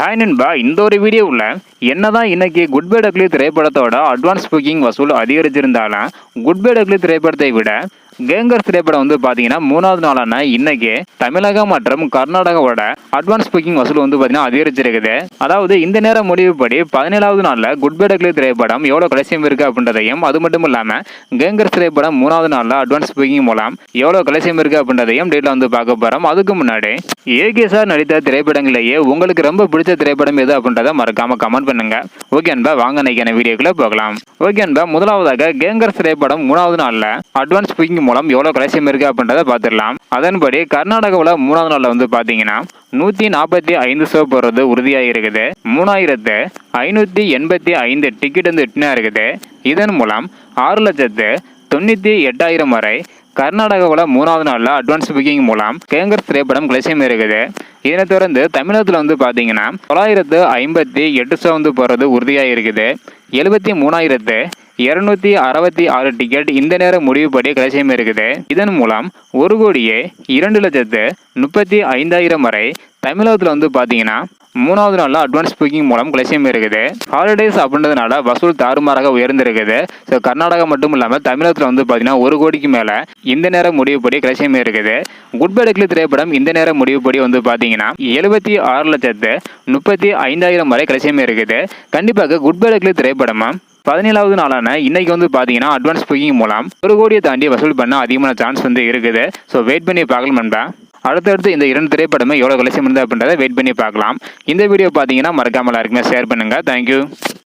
Hi நண்பா, இந்த ஒரு வீடியோவில் என்னதான் இன்னைக்கு குட் பை டக்லி திரைப்படத்தோட அட்வான்ஸ் புக்கிங் வசூல் அதிகரிச்சிருந்தாலும் குட் பை டக்லி திரைப்படத்தை விட கேங்கர்ஸ் திரைப்படம் பார்த்தீங்கன்னா மூணாவது நாளான இன்னைக்கு தமிழகம் மற்றும் கர்நாடகாவோட அட்வான்ஸ் புக்கிங் வசூல் பார்த்தீங்கன்னா அதிகரிச்சிருக்குது. அதாவது இந்த நேர முடிவுப்படி 17வது நாளில் குட் பை டக்லி திரைப்படம் எவ்வளோ கலெக்ஷன் இருக்கு அப்படின்றதையும், அது மட்டும் இல்லாமல் கேங்கர்ஸ் திரைப்படம் மூணாவது நாளில் அட்வான்ஸ் புக்கிங் மூலம் எவ்வளோ கலெக்ஷன் இருக்கு அப்படின்றதையும் டேட்டில் பார்க்க போகிறோம். அதுக்கு முன்னாடி ஏகே சார் நடித்த திரைப்படங்களையே உங்களுக்கு ரொம்ப பிடிச்ச திரைப்படம் எது அப்படின்றத மறக்காம கமெண்ட் பண்ணுங்க. ஓகே அன்பா, வாங்க இன்னைக்கான வீடியோக்குள்ள போகலாம். ஓகே அன்பா, முதலாவதாக கேங்கர்ஸ் திரைப்படம் மூணாவது நாளில் அட்வான்ஸ் புக்கிங் மூலம் எவ்வளோ கலெக்ஷன் இருக்கு அப்படின்றத பார்த்துடலாம். அதன்படி கர்நாடகாவில் மூணாவது நாளில் பார்த்தீங்கன்னா 145 ஷோ போடுறது உறுதியாக இருக்குது. 3585 டிக்கெட் விட்டுனா இருக்குது. இதன் மூலம் 6,98,000 வரை கர்நாடகாவில் மூணாவது நாளில் அட்வான்ஸ் புக்கிங் மூலம் கேங்கர்ஸ் திரைப்படம் கலெக்ஷன் இருக்குது. இதனை தொடர்ந்து தமிழகத்தில் பார்த்தீங்கன்னா 958 ஷோ போடுறது உறுதியாக இருக்குது. 73,266 டிக்கெட் இந்த நேரம் முடிவுப்படி கலெக்ஷன் இருக்குது. இதன் மூலம் 1,02,35,000 வரை தமிழகத்தில் பார்த்தீங்கன்னா மூணாவது நாளில் அட்வான்ஸ் புக்கிங் மூலம் கலெக்ஷன் இருக்குது. ஹாலிடேஸ் அப்படின்றதுனால வசூல் தாறுமாறாக உயர்ந்திருக்குது. ஸோ கர்நாடகா மட்டும் இல்லாமல் தமிழகத்தில் பார்த்தீங்கன்னா 1 கோடிக்கு மேலே இந்த நேரம் முடிவுப்படி கலெக்ஷன் இருக்குது. குட் பை டக்லி திரைப்படம் இந்த நேரம் முடிவுப்படி பார்த்தீங்கன்னா 76,35,000 வரை கலெக்ஷன் இருக்குது. கண்டிப்பாக குட் பை டக்லி திரைப்படமா 17வது நாளான இன்னைக்கு பார்த்தீங்கன்னா அட்வான்ஸ் புக்கிங் மூலம் 1 கோடியை தாண்டி வசூல் பண்ண அதிகமான சான்ஸ் இருக்குது. ஸோ வெயிட் பண்ணி பார்க்கலாம் நண்பா. அடுத்தடுத்து இந்த 2 திரைப்படமே எவ்வளோ கலெக்ஷன் இருந்தால் அப்படின்றத வெயிட் பண்ணி பார்க்கலாம். இந்த வீடியோ பார்த்தீங்கன்னா மறக்காமல் எல்லாருக்குமே ஷேர் பண்ணுங்கள். தேங்க்யூ.